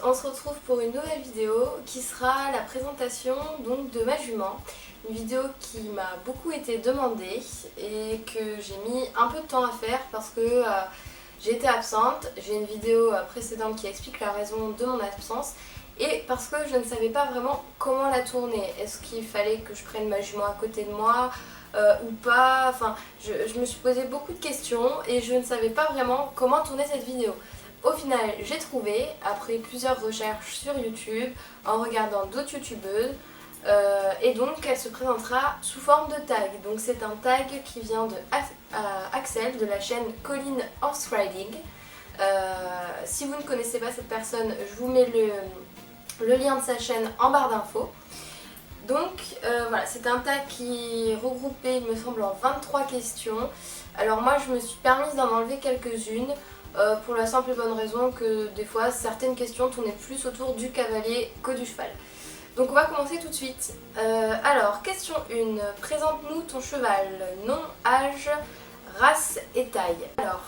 on se retrouve pour une nouvelle vidéo qui sera la présentation donc de ma jument. Une vidéo qui m'a beaucoup été demandée et que j'ai mis un peu de temps à faire parce que j'ai été absente. J'ai une vidéo précédente qui explique la raison de mon absence et parce que je ne savais pas vraiment comment la tourner. Est-ce qu'il fallait que je prenne ma jument à côté de moi ou pas? Enfin, je me suis posé beaucoup de questions et je ne savais pas vraiment comment tourner cette vidéo. Au final, j'ai trouvé, après plusieurs recherches sur YouTube, en regardant d'autres youtubeuses, et donc elle se présentera sous forme de tag. Donc c'est un tag qui vient de Axel de la chaîne Colin Horse Riding. Si vous ne connaissez pas cette personne, je vous mets le lien de sa chaîne en barre d'infos. Donc voilà, c'est un tag qui est regroupé, il me semble, en 23 questions. Alors moi je me suis permise d'en enlever quelques-unes. Pour la simple et bonne raison que des fois certaines questions tournaient plus autour du cavalier que du cheval. Donc on va commencer tout de suite. Alors, question 1. Présente-nous ton cheval. Nom, âge, race et taille. Alors,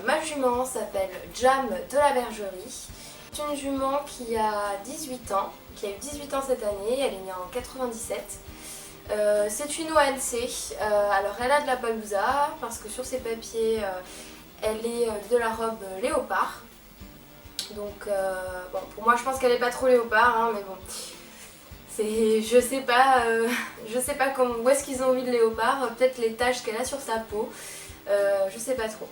ma jument s'appelle Jam de la Bergerie. C'est une jument qui a 18 ans, qui a eu 18 ans cette année, elle est née en 97. C'est une ONC, alors elle a de la palousa parce que sur ses papiers elle est de la robe léopard. Donc bon, pour moi je pense qu'elle est pas trop léopard, hein, mais bon, je sais pas où est-ce qu'ils ont mis le léopard, peut-être les taches qu'elle a sur sa peau, je sais pas trop.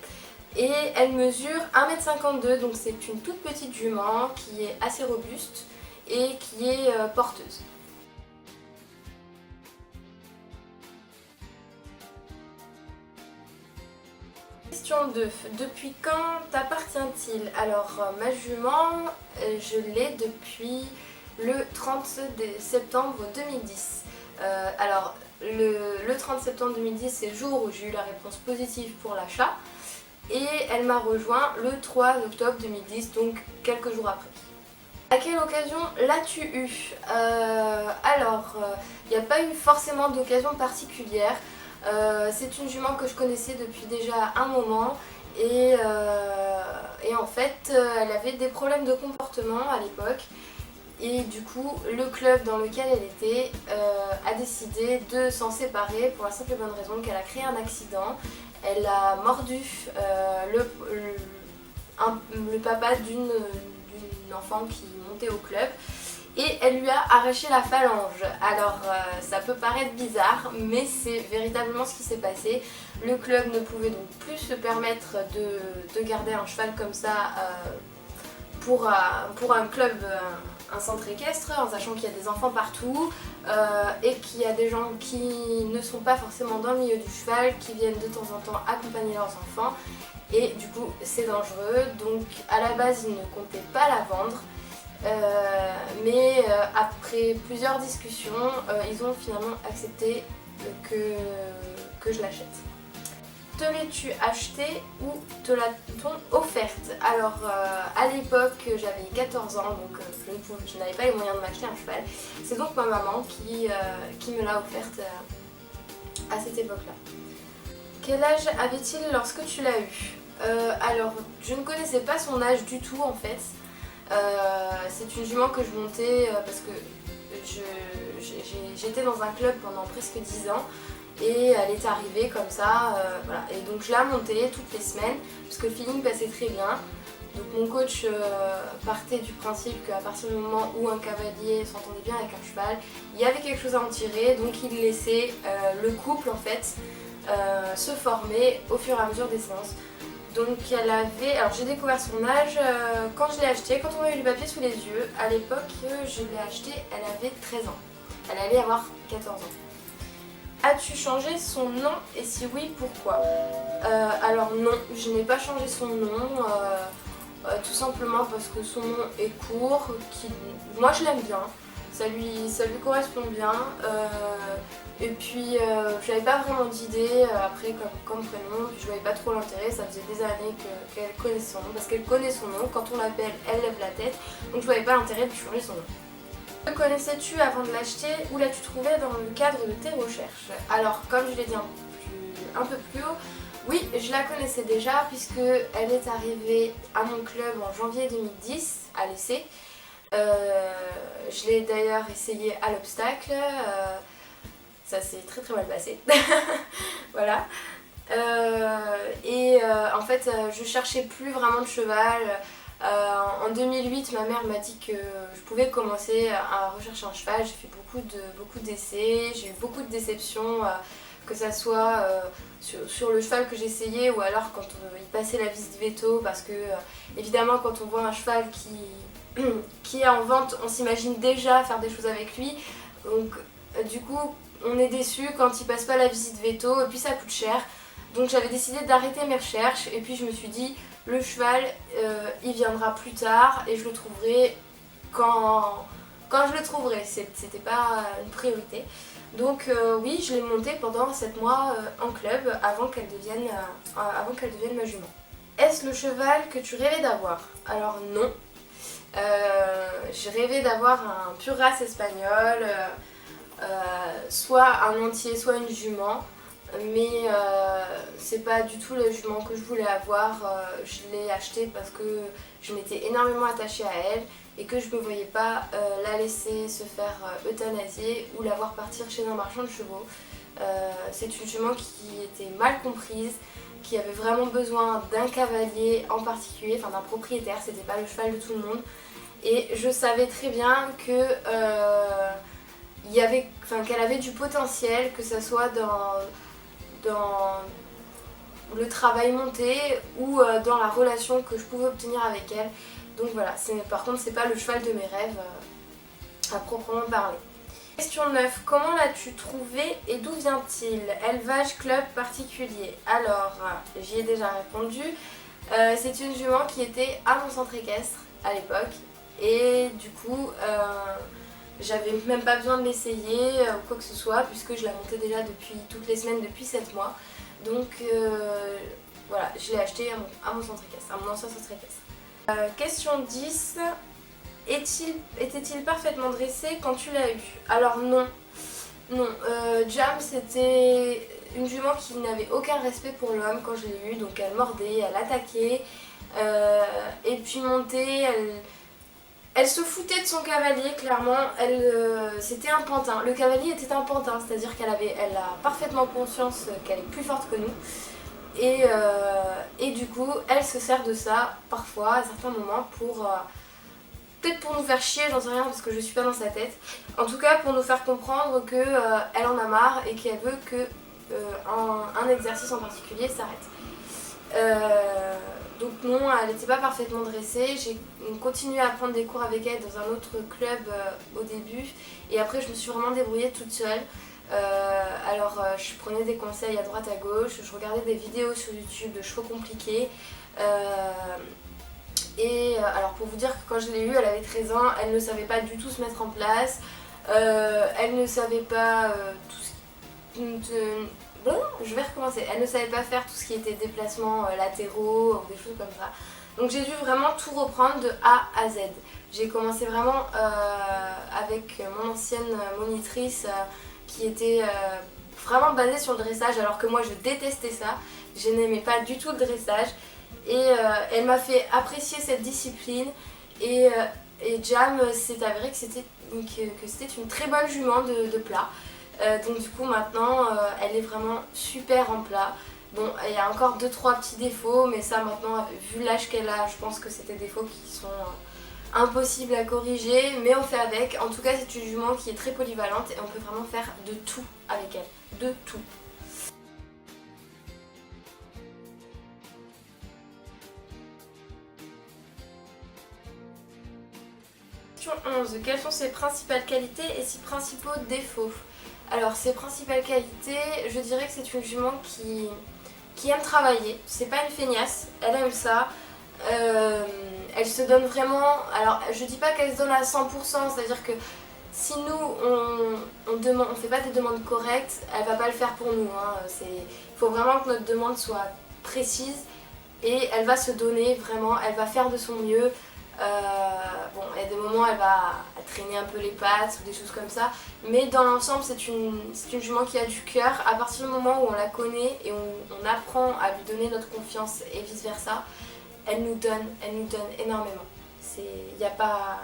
Et elle mesure 1m52, donc c'est une toute petite jument qui est assez robuste et qui est porteuse. Question 2. Depuis quand t'appartient-il? Alors ma jument, je l'ai depuis le 30 septembre 2010. Alors le 30 septembre 2010 c'est le jour où j'ai eu la réponse positive pour l'achat et elle m'a rejoint le 3 octobre 2010, donc quelques jours après. À quelle occasion l'as-tu eu? Alors il n'y a pas eu forcément d'occasion particulière. C'est une jument que je connaissais depuis déjà un moment et en fait elle avait des problèmes de comportement à l'époque et du coup le club dans lequel elle était a décidé de s'en séparer pour la simple et bonne raison qu'elle a créé un accident. Elle a mordu le papa d'une enfant qui montait au club. Et elle lui a arraché la phalange. Alors ça peut paraître bizarre, mais c'est véritablement ce qui s'est passé. Le club ne pouvait donc plus se permettre de garder un cheval comme ça pour un club, un centre équestre, en sachant qu'il y a des enfants partout et qu'il y a des gens qui ne sont pas forcément dans le milieu du cheval, qui viennent de temps en temps accompagner leurs enfants. Et du coup c'est dangereux, donc à la base ils ne comptaient pas la vendre. Mais après plusieurs discussions, ils ont finalement accepté que je l'achète. Te l'es-tu acheté ou te l'a-t-on offerte? Alors à l'époque j'avais 14 ans, donc je n'avais pas les moyens de m'acheter un cheval. C'est donc ma maman qui me l'a offerte à cette époque-là. Quel âge avait-il lorsque tu l'as eu? Alors je ne connaissais pas son âge du tout en fait. C'est une jument que je montais parce que j'étais dans un club pendant presque 10 ans et elle est arrivée comme ça, voilà. Et donc je la montais toutes les semaines parce que le feeling passait très bien. Donc mon coach partait du principe qu'à partir du moment où un cavalier s'entendait bien avec un cheval, il y avait quelque chose à en tirer, donc il laissait le couple en fait se former au fur et à mesure des séances. Donc elle avait, alors j'ai découvert son âge quand je l'ai acheté, quand on a eu le papier sous les yeux. À l'époque je l'ai acheté, elle avait 13 ans. Elle allait avoir 14 ans. As-tu changé son nom et si oui, pourquoi? Alors non, je n'ai pas changé son nom, tout simplement parce que son nom est court, moi je l'aime bien, ça lui correspond bien. Et puis j'avais pas vraiment d'idée après comme prénom, puis je voyais pas trop l'intérêt, ça faisait des années qu'elle connaît son nom, parce qu'elle connaît son nom, quand on l'appelle elle lève la tête, donc je voyais pas l'intérêt de changer son nom. Le connaissais-tu avant de l'acheter ou l'as-tu trouvé dans le cadre de tes recherches? Alors comme je l'ai dit un peu plus haut, oui je la connaissais déjà puisque elle est arrivée à mon club en janvier 2010, à l'essai. Je l'ai d'ailleurs essayé à l'obstacle, ça s'est très très mal passé. Voilà. En fait, je cherchais plus vraiment de cheval. En 2008, ma mère m'a dit que je pouvais commencer à rechercher un cheval. J'ai fait beaucoup d'essais, j'ai eu beaucoup de déceptions, que ça soit sur le cheval que j'essayais ou alors quand il passait la visite veto, parce que évidemment quand on voit un cheval qui est en vente, on s'imagine déjà faire des choses avec lui. Donc du coup, on est déçu quand il passe pas la visite veto et puis ça coûte cher. Donc j'avais décidé d'arrêter mes recherches et puis je me suis dit le cheval il viendra plus tard et je le trouverai quand je le trouverai. C'était pas une priorité. Donc oui, je l'ai monté pendant 7 mois en club avant qu'elle devienne ma jument. Est-ce le cheval que tu rêvais d'avoir? Alors non. J'ai rêvé d'avoir un pur race espagnol, soit un entier, soit une jument. Mais c'est pas du tout le jument que je voulais avoir. Je l'ai acheté parce que je m'étais énormément attachée à elle et que je ne me voyais pas la laisser se faire euthanasier ou la voir partir chez un marchand de chevaux. C'est une jument qui était mal comprise, qui avait vraiment besoin d'un cavalier en particulier, enfin d'un propriétaire, c'était pas le cheval de tout le monde. Et je savais très bien que qu'elle avait du potentiel, que ce soit dans le travail monté ou dans la relation que je pouvais obtenir avec elle. Donc voilà, par contre c'est pas le cheval de mes rêves à proprement parler. Question 9. Comment l'as-tu trouvé et d'où vient-il? Élevage, club particulier? Alors, j'y ai déjà répondu. C'est une jument qui était à mon centre équestre à l'époque et du coup j'avais même pas besoin de l'essayer ou quoi que ce soit puisque je la montais déjà toutes les semaines depuis 7 mois. Donc voilà, je l'ai acheté à mon centre équestre, à mon ancien centre équestre. Question 10. Était-il parfaitement dressé quand tu l'as eu? Alors non. Non, Jam c'était une jument qui n'avait aucun respect pour l'homme quand je l'ai eue. Donc elle mordait, elle attaquait. Et puis montée, elle se foutait de son cavalier, clairement. C'était un pantin. Le cavalier était un pantin, c'est-à-dire elle a parfaitement conscience qu'elle est plus forte que nous. Et du coup, elle se sert de ça parfois, à certains moments, peut-être pour nous faire chier, j'en sais rien parce que je suis pas dans sa tête. En tout cas, pour nous faire comprendre qu'elle en a marre et qu'elle veut qu'un exercice en particulier s'arrête. Donc non, elle n'était pas parfaitement dressée. J'ai continué à prendre des cours avec elle dans un autre club au début. Et après, je me suis vraiment débrouillée toute seule. Je prenais des conseils à droite à gauche. Je regardais des vidéos sur YouTube de chevaux compliqués. Alors pour vous dire que quand je l'ai eue, elle avait 13 ans. Elle ne savait pas du tout se mettre en place. Elle ne savait pas je vais recommencer. Elle ne savait pas faire tout ce qui était déplacements latéraux ou des choses comme ça. Donc j'ai dû vraiment tout reprendre de A à Z. J'ai commencé vraiment avec mon ancienne monitrice qui était vraiment basée sur le dressage alors que moi je détestais ça. Je n'aimais pas du tout le dressage et elle m'a fait apprécier cette discipline et Jam s'est avéré que c'était une très bonne jument de plat. Donc du coup maintenant elle est vraiment super en plat. Bon, il y a encore 2-3 petits défauts, mais ça maintenant, vu l'âge qu'elle a, je pense que c'est des défauts qui sont impossibles à corriger, mais on fait avec. En tout cas, c'est une jument qui est très polyvalente et on peut vraiment faire de tout avec elle, de tout. Question 11. Quelles sont ses principales qualités et ses principaux défauts? Alors, ses principales qualités, je dirais que c'est une jument qui aime travailler. C'est pas une feignasse, elle aime ça. Elle se donne vraiment. Alors, je dis pas qu'elle se donne à 100%, c'est-à-dire que si nous on fait pas des demandes correctes, elle va pas le faire pour nous. Il faut vraiment que notre demande soit précise et elle va se donner vraiment, elle va faire de son mieux. Il y a des moments elle va traîner un peu les pattes ou des choses comme ça, mais dans l'ensemble c'est une jument qui a du cœur. À partir du moment où on la connaît et on apprend à lui donner notre confiance et vice versa, elle nous donne énormément. Il n'y a pas...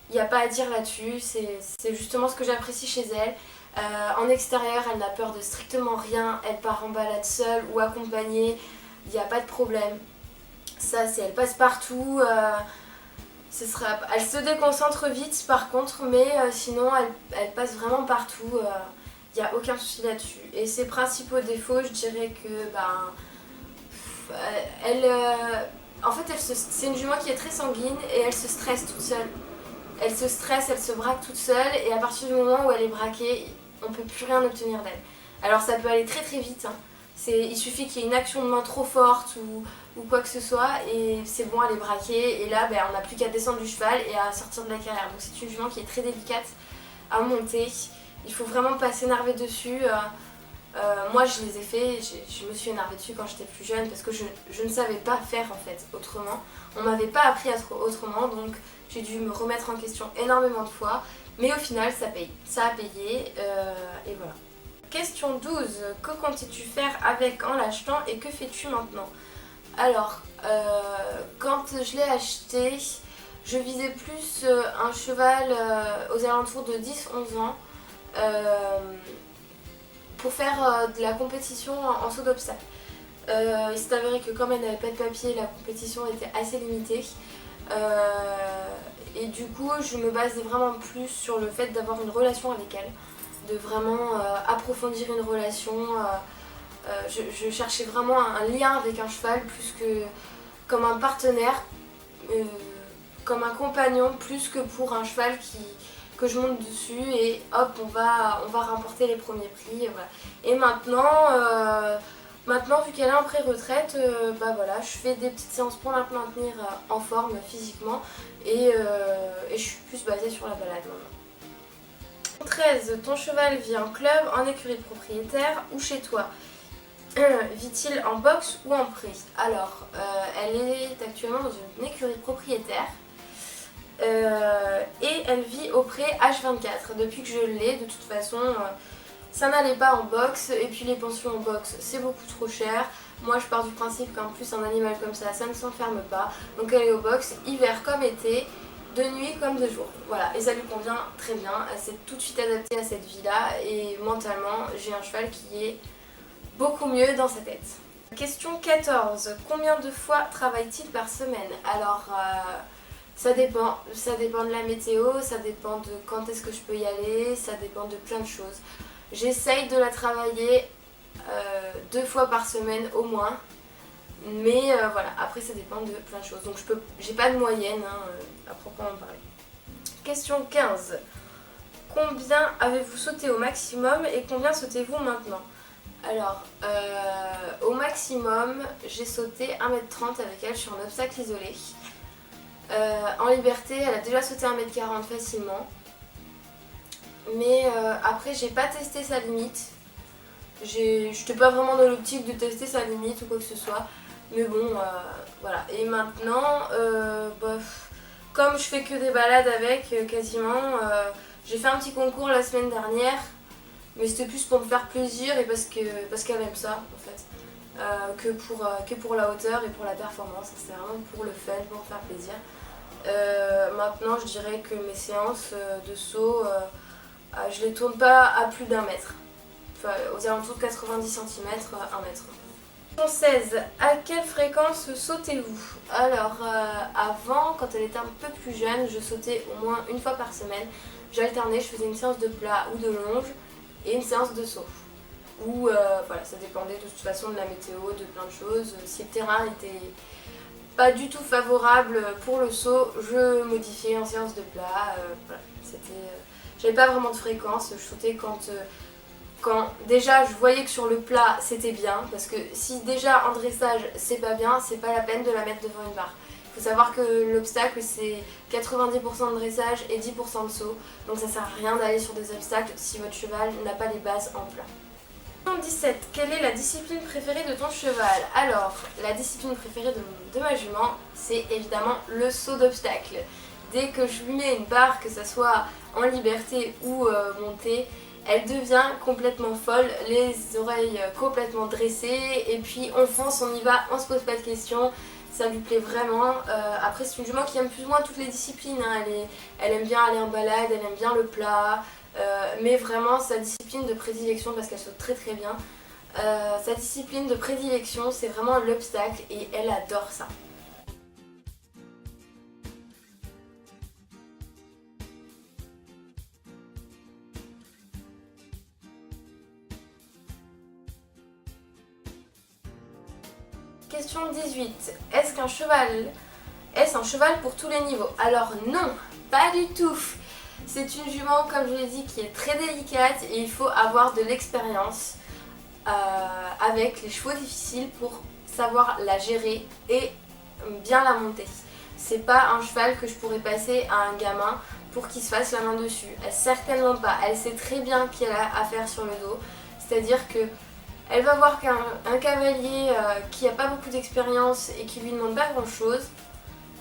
Il n'y a pas à dire là-dessus, c'est justement ce que j'apprécie chez elle. En extérieur, elle n'a peur de strictement rien, elle part en balade seule ou accompagnée, il n'y a pas de problème. Ça, elle passe partout, elle se déconcentre vite par contre, mais sinon elle passe vraiment partout, il n'y a aucun souci là-dessus. Et ses principaux défauts, je dirais que elle, en fait, c'est une jument qui est très sanguine et elle se stresse toute seule. Elle se stresse, elle se braque toute seule et à partir du moment où elle est braquée, on ne peut plus rien obtenir d'elle. Alors ça peut aller très très vite, hein. Il suffit qu'il y ait une action de main trop forte ou quoi que ce soit et c'est bon, elle est braquée et là on n'a plus qu'à descendre du cheval et à sortir de la carrière. Donc c'est une jument qui est très délicate à monter, il faut vraiment pas s'énerver dessus. Moi je les ai fait, je me suis énervée dessus quand j'étais plus jeune parce que je ne savais pas faire en fait autrement. On m'avait pas appris à faire autrement, donc j'ai dû me remettre en question énormément de fois. Mais au final ça paye, ça a payé et voilà. Question 12, que comptais-tu faire avec en l'achetant et que fais-tu maintenant? Alors, quand je l'ai acheté, je visais plus un cheval aux alentours de 10-11 ans. Pour faire de la compétition en saut d'obstacle. Il s'est avéré que comme elle n'avait pas de papier, la compétition était assez limitée. Et du coup, je me basais vraiment plus sur le fait d'avoir une relation avec elle, de vraiment approfondir une relation. Je cherchais vraiment un lien avec un cheval plus que comme un partenaire, comme un compagnon, plus que pour un cheval que je monte dessus et hop on va remporter les premiers prix, voilà. Et maintenant vu qu'elle est en pré-retraite, voilà, je fais des petites séances pour la maintenir en forme physiquement et je suis plus basée sur la balade maintenant. 13. Ton cheval vit en club, en écurie de propriétaire ou chez toi? Vit-il en box ou en pré? Alors, elle est actuellement dans une écurie de propriétaire. Et elle vit au pré H24 depuis que je l'ai. De toute façon ça n'allait pas en box et puis les pensions en box c'est beaucoup trop cher. Moi je pars du principe qu'en plus un animal comme ça ne s'enferme pas, donc elle est au box hiver comme été, de nuit comme de jour, voilà, et ça lui convient très bien. Elle s'est tout de suite adaptée à cette vie là et mentalement j'ai un cheval qui est beaucoup mieux dans sa tête. Question 14, combien de fois travaille-t-il par semaine? Alors ça dépend de la météo, ça dépend de quand est-ce que je peux y aller, ça dépend de plein de choses. J'essaye de la travailler 2 fois par semaine au moins, mais voilà, après ça dépend de plein de choses. Donc j'ai pas de moyenne à proprement parler. Question 15. Combien avez-vous sauté au maximum et combien sautez-vous maintenant? Alors, au maximum, j'ai sauté 1m30 avec elle sur un obstacle isolé. En liberté, elle a déjà sauté 1m40 facilement. Mais après, j'ai pas testé sa limite. J'étais pas vraiment dans l'optique de tester sa limite ou quoi que ce soit. Mais bon, voilà. Et maintenant, comme je fais que des balades avec quasiment, j'ai fait un petit concours la semaine dernière. Mais c'était plus pour me faire plaisir et parce qu'elle aime ça en fait. Que pour la hauteur et pour la performance. C'était vraiment pour le fun, pour me faire plaisir. Maintenant je dirais que mes séances de saut, je les tourne pas à plus d'1 mètre. Enfin, aux alentours de 90 cm, 1 mètre. 16. À quelle fréquence sautez-vous? Alors avant, quand elle était un peu plus jeune, je sautais au moins 1 fois par semaine. J'alternais, je faisais une séance de plat ou de longe et une séance de saut. Ou voilà, ça dépendait de toute façon de la météo, de plein de choses. Si le terrain était pas du tout favorable pour le saut, je modifiais en séance de plat. Voilà, j'avais pas vraiment de fréquence, je sautais quand déjà je voyais que sur le plat c'était bien, parce que si déjà en dressage c'est pas bien, c'est pas la peine de la mettre devant une barre. Il faut savoir que l'obstacle c'est 90% de dressage et 10% de saut, donc ça sert à rien d'aller sur des obstacles si votre cheval n'a pas les bases en plat. 17. Quelle est la discipline préférée de ton cheval? Alors, la discipline préférée de ma jument, c'est évidemment le saut d'obstacle. Dès que je lui mets une barre, que ce soit en liberté ou montée, elle devient complètement folle, les oreilles complètement dressées, et puis on fonce, on y va, on se pose pas de questions. ça lui plaît vraiment. Après c'est une jument qui aime plus ou moins toutes les disciplines, hein. Elle aime bien aller en balade, elle aime bien le plat, mais vraiment sa discipline de prédilection, parce qu'elle saute très très bien, sa discipline de prédilection c'est vraiment l'obstacle et elle adore ça. Question 18. Est-ce un cheval pour tous les niveaux? Alors non, pas du tout. C'est une jument, comme je l'ai dit, qui est très délicate et il faut avoir de l'expérience avec les chevaux difficiles pour savoir la gérer et bien la monter. C'est pas un cheval que je pourrais passer à un gamin pour qu'il se fasse la main dessus. Certainement pas. Elle sait très bien qu'elle a à faire sur le dos. C'est-à-dire que elle va voir qu'un cavalier qui n'a pas beaucoup d'expérience et qui lui demande pas grand chose,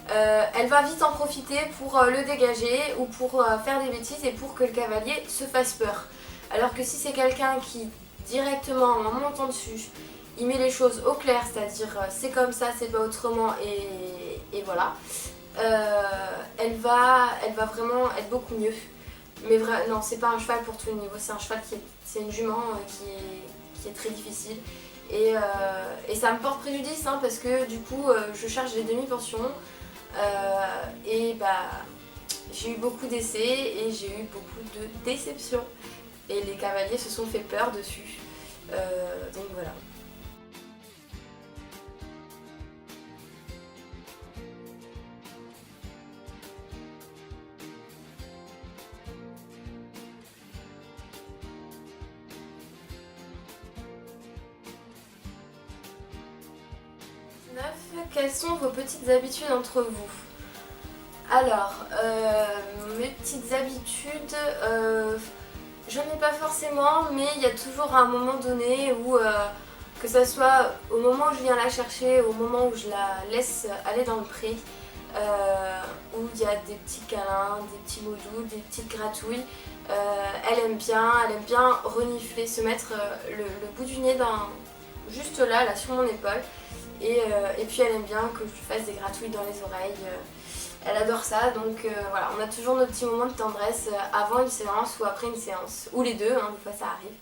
elle va vite en profiter pour le dégager ou pour faire des bêtises et pour que le cavalier se fasse peur. Alors que si c'est quelqu'un qui directement en montant dessus, il met les choses au clair, c'est-à-dire c'est comme ça, c'est pas autrement et voilà, elle va vraiment être beaucoup mieux. Mais non, c'est pas un cheval pour tous les niveaux, c'est un cheval c'est une jument qui est très difficile et ça me porte préjudice, hein, parce que du coup je cherche des demi-pensions et j'ai eu beaucoup d'essais et j'ai eu beaucoup de déceptions et les cavaliers se sont fait peur dessus, donc voilà. Quelles sont vos petites habitudes entre vous? Alors, mes petites habitudes, j'en ai pas forcément, mais il y a toujours un moment donné où, que ça soit au moment où je viens la chercher, au moment où je la laisse aller dans le pré, où il y a des petits câlins, des petits mots doux, des petites gratouilles. Elle aime bien renifler, se mettre le bout du nez juste là sur mon épaule. Et puis elle aime bien que je lui fasse des gratouilles dans les oreilles. Elle adore ça, donc voilà, on a toujours nos petits moments de tendresse avant une séance ou après une séance. Ou les deux, hein, des fois ça arrive.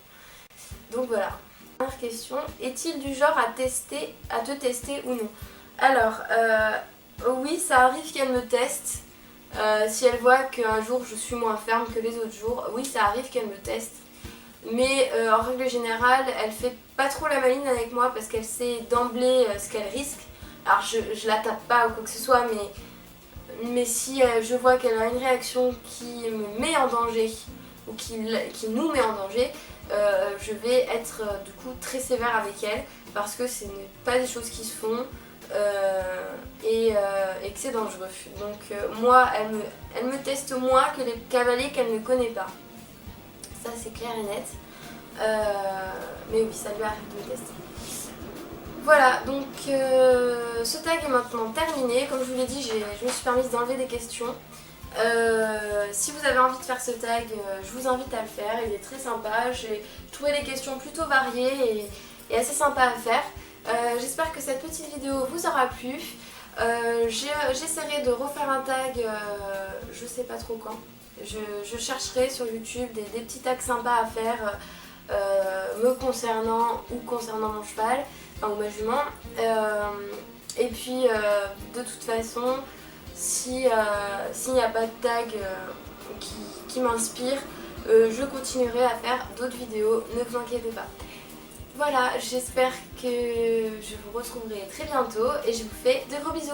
Donc voilà. Dernière question, est-il du genre à te tester ou non? Alors, oui, ça arrive qu'elle me teste. Si elle voit qu'un jour je suis moins ferme que les autres jours, oui, ça arrive qu'elle me teste. Mais en règle générale, elle fait pas trop la maline avec moi parce qu'elle sait d'emblée ce qu'elle risque. Alors je la tape pas ou quoi que ce soit, mais si je vois qu'elle a une réaction qui me met en danger ou qui nous met en danger, je vais être du coup très sévère avec elle parce que ce n'est pas des choses qui se font et que c'est dangereux. Donc moi, elle me teste moins que les cavaliers qu'elle ne connaît pas. Ça c'est clair et net, mais oui, ça lui arrive de me tester. Voilà, donc ce tag est maintenant terminé. Comme je vous l'ai dit, je me suis permise d'enlever des questions. Si vous avez envie de faire ce tag, je vous invite à le faire, il est très sympa. J'ai trouvé les questions plutôt variées et assez sympa à faire. J'espère que cette petite vidéo vous aura plu. J'essaierai de refaire un tag, je sais pas trop quand. Je chercherai sur YouTube des petits tags sympas à faire me concernant ou concernant mon cheval, enfin, ou ma jument. Et puis de toute façon, s'il n'y a pas de tag qui m'inspire, je continuerai à faire d'autres vidéos, ne vous inquiétez pas. Voilà, j'espère que je vous retrouverai très bientôt et je vous fais de gros bisous.